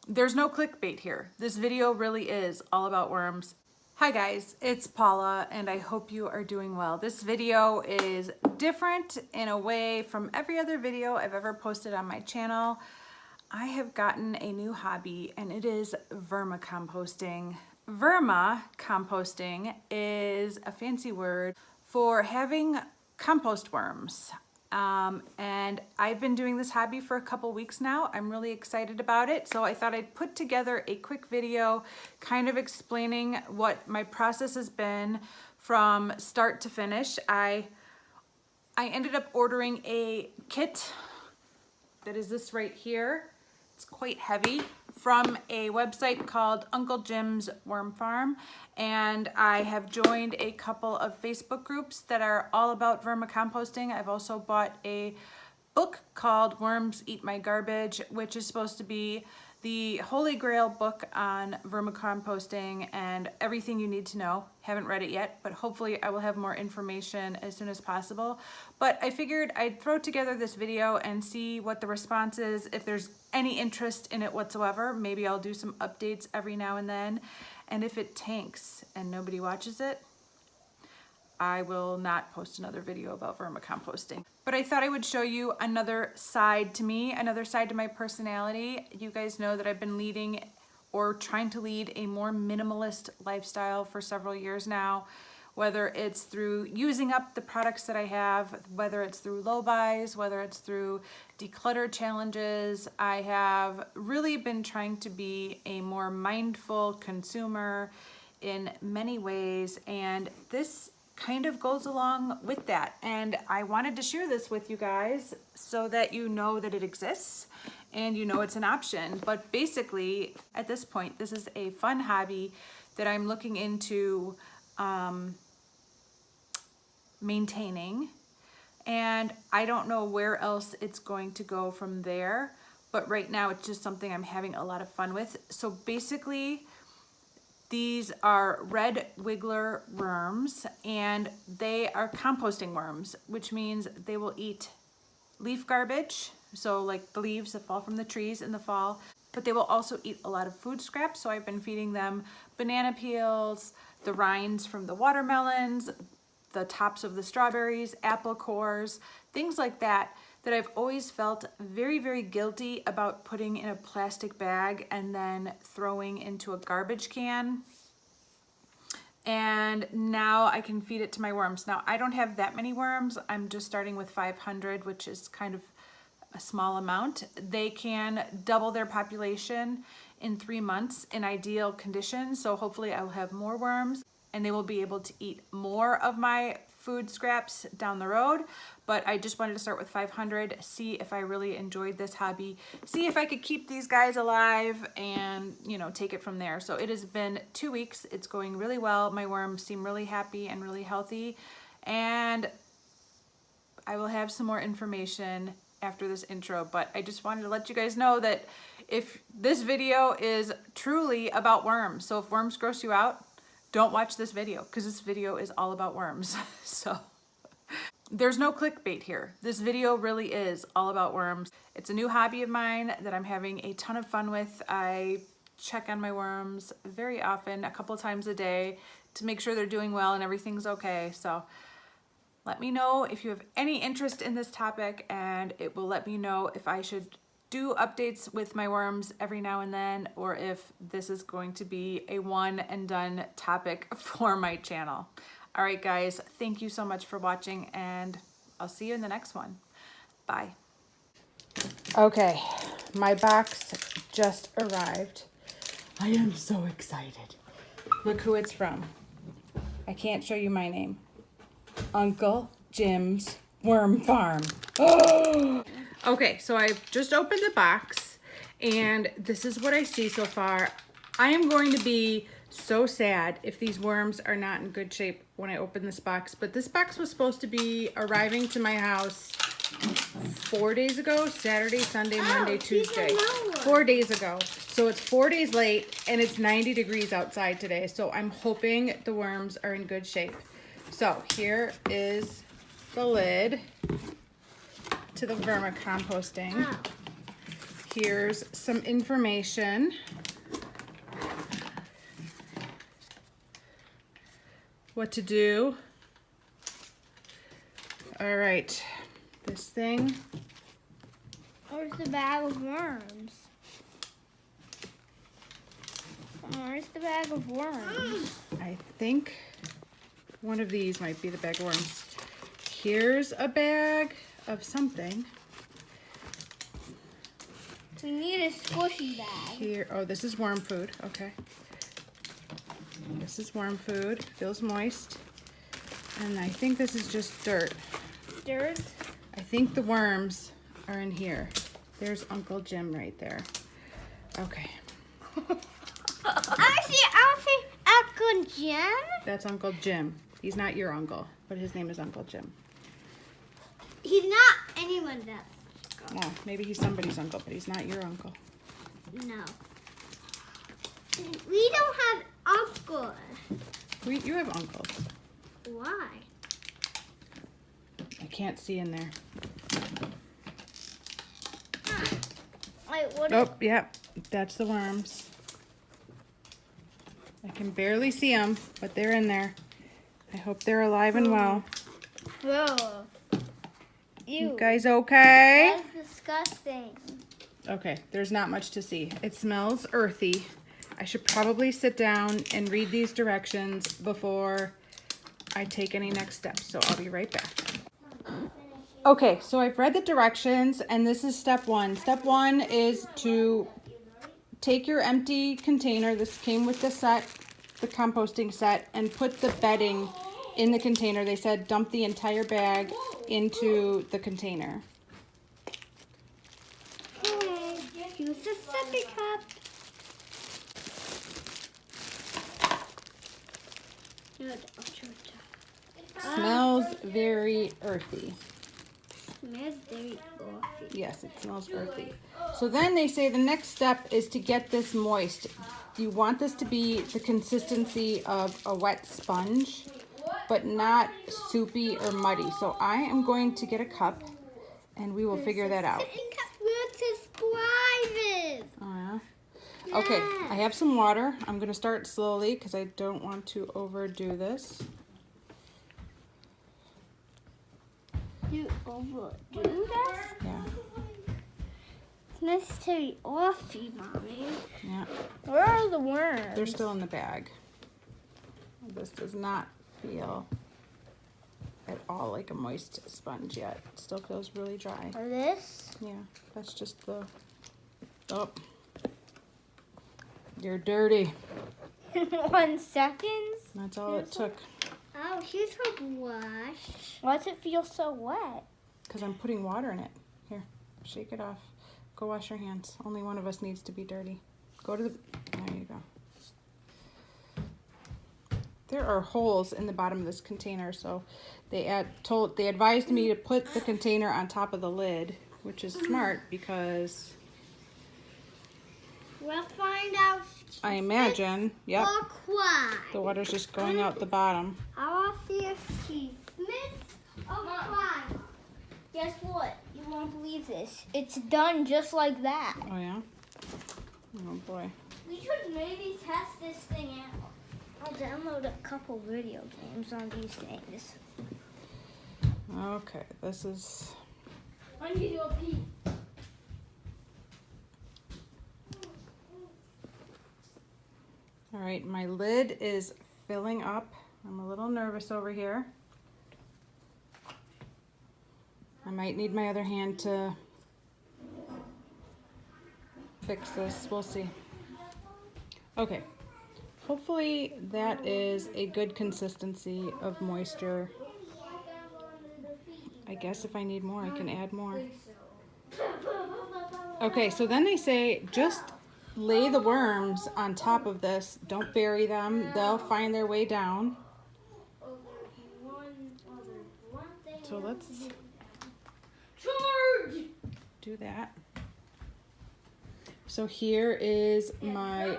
There's no clickbait here. This video really is all about worms. Hi guys, it's Paula and I hope you are doing well. This video is different in a way from every other video I've ever posted on my channel. I have gotten a new hobby and it is vermicomposting. Vermicomposting is a fancy word for having compost worms. And I've been doing this hobby for a couple weeks now. I'm really excited about it. So I thought I'd put together a quick video kind of explaining what my process has been from start to finish. I ended up ordering a kit that is this right here. It's quite heavy, from a website called Uncle Jim's Worm Farm, and I have joined a couple of Facebook groups that are all about vermicomposting. I've also bought a book called Worms Eat My Garbage, which is supposed to be the holy grail book on vermicomposting and everything you need to know. Haven't read it yet, but hopefully I will have more information as soon as possible. But I figured I'd throw together this video and see what the response is. If there's any interest in it whatsoever, maybe I'll do some updates every now and then. And if it tanks and nobody watches it, I will not post another video about vermicomposting. But I thought I would show you another side to me, another side to my personality. You guys know that I've been leading or trying to lead a more minimalist lifestyle for several years now, whether it's through using up the products that I have, whether it's through low buys, whether it's through declutter challenges. I have really been trying to be a more mindful consumer in many ways, and this kind of goes along with that. And I wanted to share this with you guys so that you know that it exists and you know it's an option. But basically, at this point, this is a fun hobby that I'm looking into maintaining, and I don't know where else it's going to go from there, but right now it's just something I'm having a lot of fun with. So basically, these are red wiggler worms, and they are composting worms, which means they will eat leaf garbage, so like the leaves that fall from the trees in the fall, but they will also eat a lot of food scraps. So I've been feeding them banana peels, the rinds from the watermelons, the tops of the strawberries, apple cores, things like that, that I've always felt very, very guilty about putting in a plastic bag and then throwing into a garbage can. And now I can feed it to my worms. Now, I don't have that many worms. I'm just starting with 500, which is kind of a small amount. They can double their population in 3 months in ideal conditions. So hopefully I will have more worms and they will be able to eat more of my food scraps down the road. But I just wanted to start with 500, see if I really enjoyed this hobby, see if I could keep these guys alive, and take it from there. So it has been 2 weeks. It's going really well. My worms seem really happy and really healthy, and I will have some more information after this intro. But I just wanted to let you guys know that if this video is truly about worms, so if worms gross you out, don't watch this video, because this video is all about worms. So there's no clickbait here. This video really is all about worms. It's a new hobby of mine that I'm having a ton of fun with. I check on my worms very often, a couple times a day, to make sure they're doing well and everything's okay. So let me know if you have any interest in this topic, and it will let me know if I should do updates with my worms every now and then, or if this is going to be a one and done topic for my channel. All right, guys, thank you so much for watching, and I'll see you in the next one. Bye. Okay, my box just arrived. I am so excited. Look who it's from. I can't show you my name. Uncle Jim's Worm Farm. Oh! Okay, so I've just opened the box, and this is what I see so far. I am going to be so sad if these worms are not in good shape when I open this box. But this box was supposed to be arriving to my house 4 days ago, Saturday, Sunday, Monday, Tuesday. 4 days ago. So it's 4 days late, and it's 90 degrees outside today. So I'm hoping the worms are in good shape. So here is the lid to the vermicomposting. Here's some information. What to do. All right, this thing. Where's the bag of worms? Where's the bag of worms? I think one of these might be the bag of worms. Here's a bag of something. We need a squishy bag. Here, oh, this is worm food. Okay. This is worm food. Feels moist. And I think this is just dirt. Dirt? I think the worms are in here. There's Uncle Jim right there. Okay. I see Uncle Jim. That's Uncle Jim. He's not your uncle, but his name is Uncle Jim. He's not anyone's uncle. No, maybe he's somebody's uncle, but he's not your uncle. No. We don't have uncles. You have uncles. Why? I can't see in there. Wait, what? Oh, yeah, that's the worms. I can barely see them, but they're in there. I hope they're alive and well. Whoa. You guys okay? That's disgusting. Okay, there's not much to see. It smells earthy. I should probably sit down and read these directions before I take any next steps, so I'll be right back. Okay, so I've read the directions, and this is step one. Step one is to take your empty container. This came with the set, the composting set, and put the bedding in the container. They said dump the entire bag into the container. Okay, use a sippy cup. Smells very earthy. Smells very earthy. Yes, it smells earthy. So then they say the next step is to get this moist. You want this to be the consistency of a wet sponge, but not soupy or muddy. So I am going to get a cup, and we will figure that out. We'll subscribe it. Oh, yeah? Okay, I have some water. I'm going to start slowly because I don't want to overdo this. You overdo this? Yeah. It's nice to be offy, Mommy. Yeah. Where are the worms? They're still in the bag. This does not feel at all like a moist sponge yet. It still feels really dry. Or this? Yeah, that's just the... Oh. You're dirty. 1 second? That's all it took. Oh, here's a wash. Why does it feel so wet? Because I'm putting water in it. Here, shake it off. Go wash your hands. Only one of us needs to be dirty. Go to the... There you go. There are holes in the bottom of this container, so they advised me to put the container on top of the lid, which is smart because We'll find out. I imagine, yep, Or cry. the water's just going out the bottom. I want to see if she smits or cry. Guess what? You won't believe this. It's done just like that. Oh yeah? Oh boy. We should maybe test this thing out. I'll download a couple video games on these things. Okay, this is... I need your pee. All right, my lid is filling up. I'm a little nervous over here. I might need my other hand to fix this. We'll see. Okay, hopefully that is a good consistency of moisture. I guess if I need more, I can add more. Okay, so then they say just lay the worms on top of this. Don't bury them. They'll find their way down. So let's do that. So here is my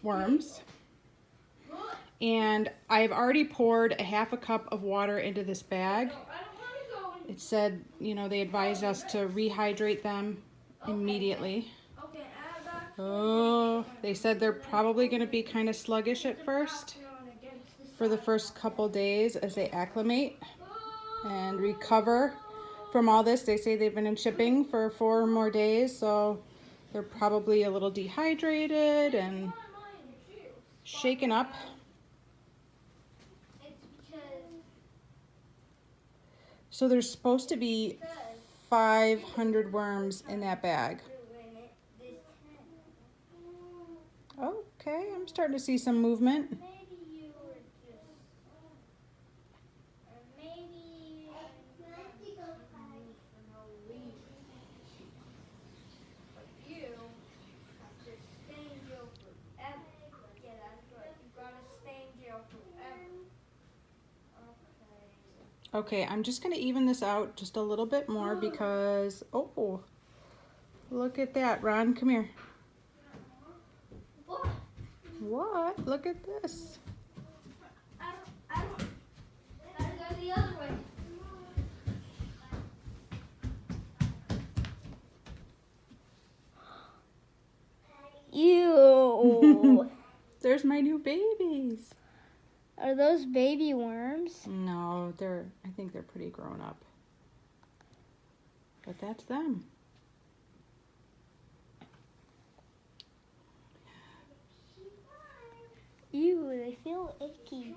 worms. And I've already poured a half a cup of water into this bag. It said, you know, they advised us to rehydrate them immediately. Okay, add back. Oh, they said they're probably going to be kind of sluggish at first for the first couple days as they acclimate and recover from all this. They say they've been in shipping for 4 more days, so they're probably a little dehydrated and shaken up. So there's supposed to be 500 worms in that bag. Okay, I'm starting to see some movement. Maybe you were just, maybe for no reason. But you have to stay in jail forever. Yeah, that's right. You gotta stay in jail forever. Okay. Okay, I'm just gonna even this out just a little bit more because, oh, look at that, Ron, come here. What? What? Look at this. I don't. Gotta go the other way. Ew. There's my new babies. Are those baby worms? No, I think they're pretty grown up. But that's them. Ew, they feel icky.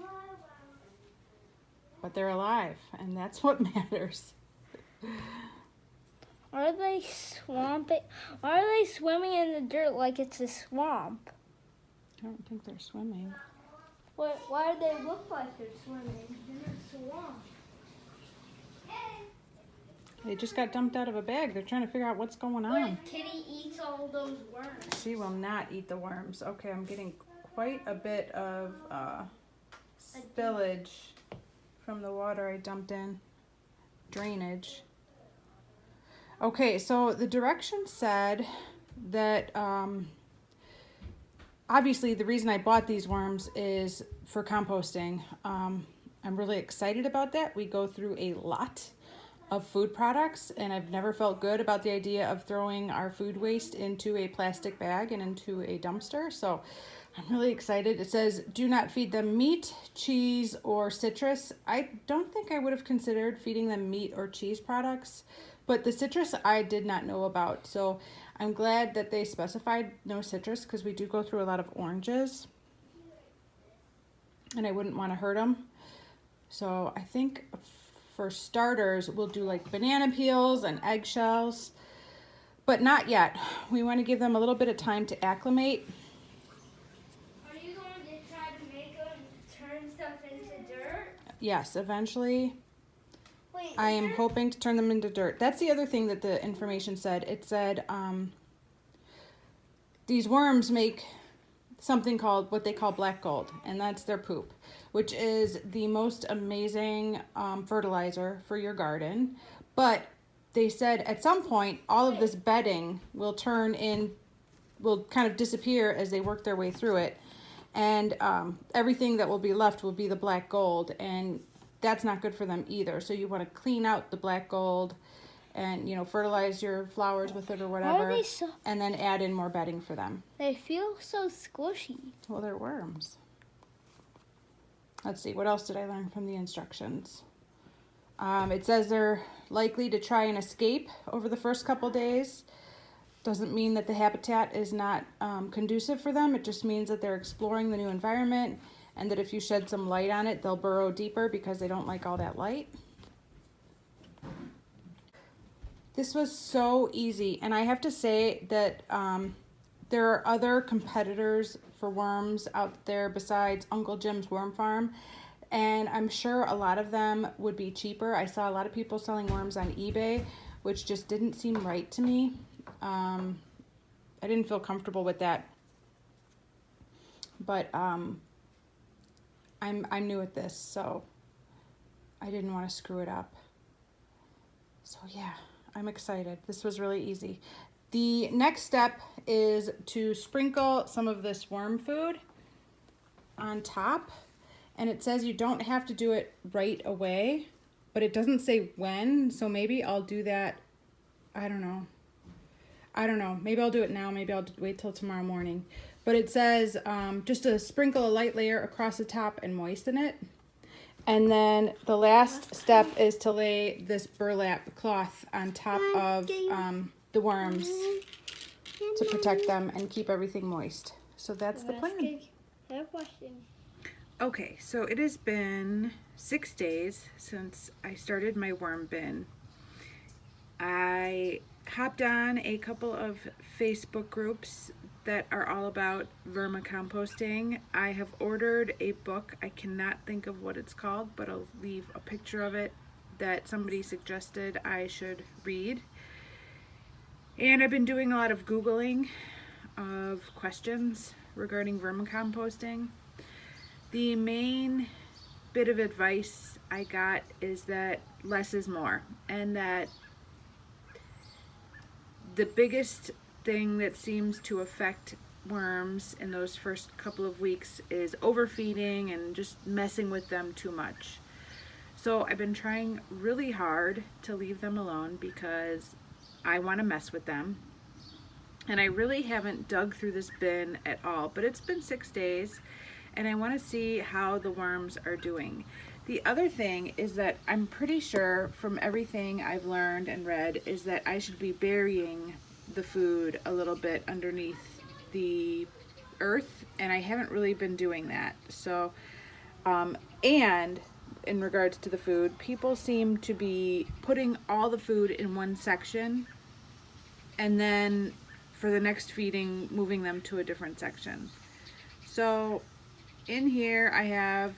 But they're alive, and that's what matters. Are they swamping? Why are they swimming in the dirt like it's a swamp? I don't think they're swimming. Why do they look like they're swimming in a swamp? They just got dumped out of a bag. They're trying to figure out what's going What on. if Kitty eats all those worms? She will not eat the worms. Okay, I'm getting quite a bit of spillage from the water I dumped in. Drainage. Okay, so the directions said that obviously the reason I bought these worms is for composting. I'm really excited about that. We go through a lot of food products, and I've never felt good about the idea of throwing our food waste into a plastic bag and into a dumpster. So I'm really excited. It says do not feed them meat, cheese, or citrus. I don't think I would have considered feeding them meat or cheese products, but the citrus I did not know about. So I'm glad that they specified no citrus because we do go through a lot of oranges and I wouldn't want to hurt them. So I think for starters, we'll do like banana peels and eggshells, but not yet. We want to give them a little bit of time to acclimate. Are you going to try to make them turn stuff into dirt? Yes, eventually. Wait, I am hoping to turn them into dirt. That's the other thing that the information said. It said these worms make something called what they call black gold, and that's their poop, which is the most amazing fertilizer for your garden. But they said at some point all of this bedding will will kind of disappear as they work their way through it, and everything that will be left will be the black gold, and that's not good for them either. So you want to clean out the black gold and, you know, fertilize your flowers with it or whatever, and then add in more bedding for them. They feel so squishy. Well, they're worms. Let's see, what else did I learn from the instructions? It says they're likely to try and escape over the first couple days. Doesn't mean that the habitat is not conducive for them. It just means that they're exploring the new environment, and that if you shed some light on it, they'll burrow deeper because they don't like all that light. This was so easy, and I have to say that there are other competitors for worms out there besides Uncle Jim's Worm Farm, and I'm sure a lot of them would be cheaper. I saw a lot of people selling worms on eBay, which just didn't seem right to me. I didn't feel comfortable with that, but I'm new at this, so I didn't want to screw it up. So yeah, I'm excited. This was really easy. The next step is to sprinkle some of this worm food on top, and it says you don't have to do it right away, but it doesn't say when, so maybe I'll do that, I don't know. I don't know. Maybe I'll do it now. Maybe I'll wait till tomorrow morning. But it says just to sprinkle a light layer across the top and moisten it. And then the last step is to lay this burlap cloth on top of the worms to protect them and keep everything moist. So that's the plan. I have a question. Okay, so it has been 6 days since I started my worm bin. I hopped on a couple of Facebook groups that are all about vermicomposting. I have ordered a book. I cannot think of what it's called, but I'll leave a picture of it that somebody suggested I should read. And I've been doing a lot of Googling of questions regarding vermicomposting. The main bit of advice I got is that less is more, and that the biggest thing that seems to affect worms in those first couple of weeks is overfeeding and just messing with them too much. So I've been trying really hard to leave them alone because I want to mess with them. And I really haven't dug through this bin at all, but it's been 6 days and I want to see how the worms are doing. The other thing is that I'm pretty sure from everything I've learned and read is that I should be burying the food a little bit underneath the earth, and I haven't really been doing that. So, and in regards to the food, people seem to be putting all the food in one section and then for the next feeding moving them to a different section. So in here I have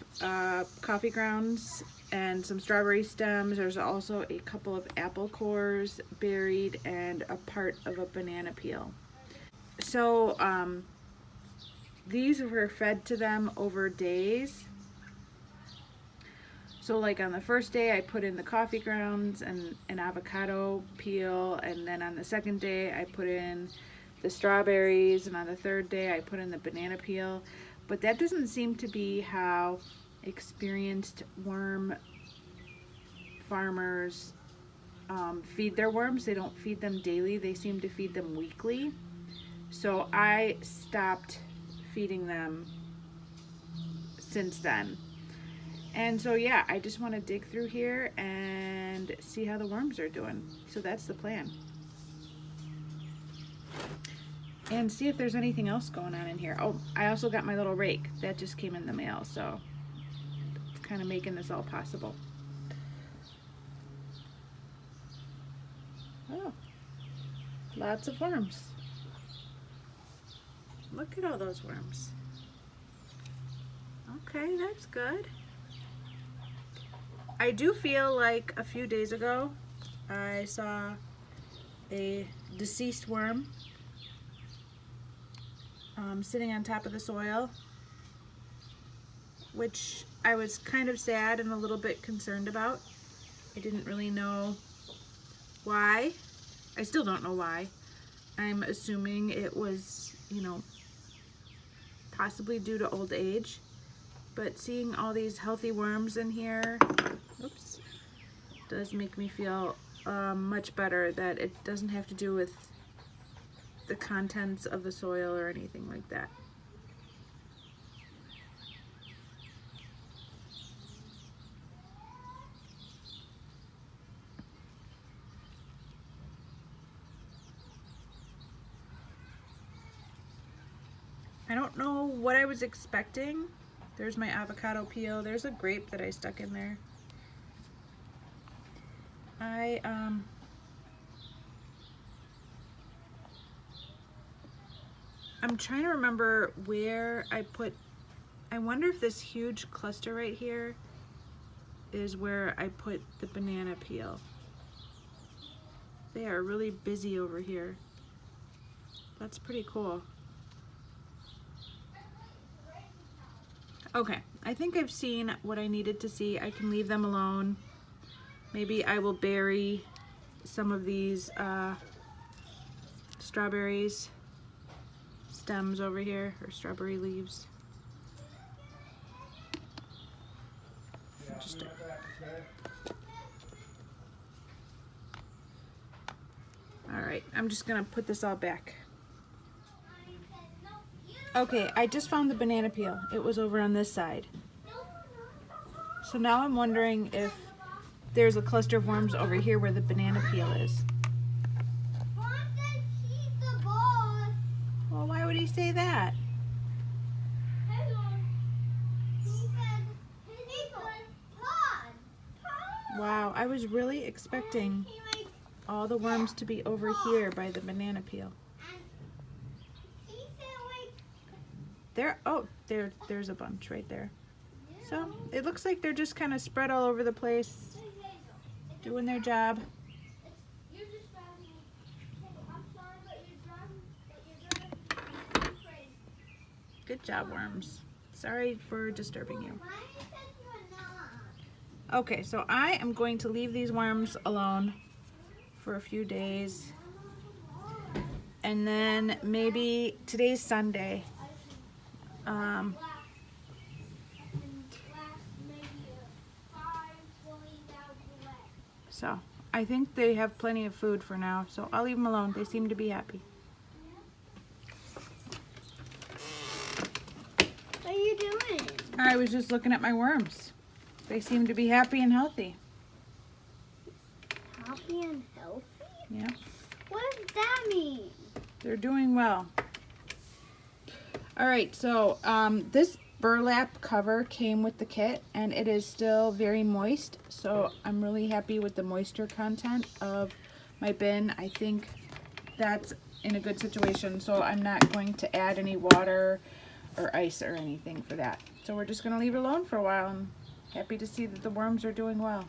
coffee grounds and some strawberry stems. There's also a couple of apple cores buried and a part of a banana peel. So these were fed to them over days. So like on the first day I put in the coffee grounds and an avocado peel, and then on the second day I put in the strawberries, and on the third day I put in the banana peel. But that doesn't seem to be how experienced worm farmers feed their worms. They don't feed them daily, they seem to feed them weekly. So I stopped feeding them since then. And so yeah, I just want to dig through here and see how the worms are doing. So that's the plan. And see if there's anything else going on in here. Oh, I also got my little rake. That just came in the mail, so it's kind of making this all possible. Oh, lots of worms. Look at all those worms. Okay, that's good. I do feel like a few days ago I saw a deceased worm sitting on top of the soil, which I was kind of sad and a little bit concerned about. I didn't really know why. I still don't know why. I'm assuming it was, you know, possibly due to old age. But seeing all these healthy worms in here, oops, does make me feel much better that it doesn't have to do with the contents of the soil or anything like that. I don't know what I was expecting. There's my avocado peel. There's a grape that I stuck in there. I'm trying to remember where I put, I wonder if this huge cluster right here is where I put the banana peel. They are really busy over here. That's pretty cool. Okay, I think I've seen what I needed to see. I can leave them alone. Maybe I will bury some of these strawberries stems over here, or strawberry leaves. Just all right. right, I'm just gonna put this all back. Okay, I just found the banana peel. It was over on this side. So now I'm wondering if there's a cluster of worms over here where the banana peel is. Well, why would he say that? Wow, I was really expecting all the worms to be over here by the banana peel. There's a bunch right there. So it looks like they're just kind of spread all over the place, doing their job. Good job, worms. Sorry for disturbing you. Okay, so I am going to leave these worms alone for a few days. And then maybe today's Sunday. So I think they have plenty of food for now, so I'll leave them alone. They seem to be happy. What are you doing? I was just looking at my worms. They seem to be happy and healthy. Happy and healthy? Yeah, What does that mean? they're doing well. All right, so this burlap cover came with the kit and it is still very moist, so I'm really happy with the moisture content of my bin. I think that's in a good situation, so I'm not going to add any water or ice or anything for that. So we're just going to leave it alone for a while. I'm happy to see that the worms are doing well.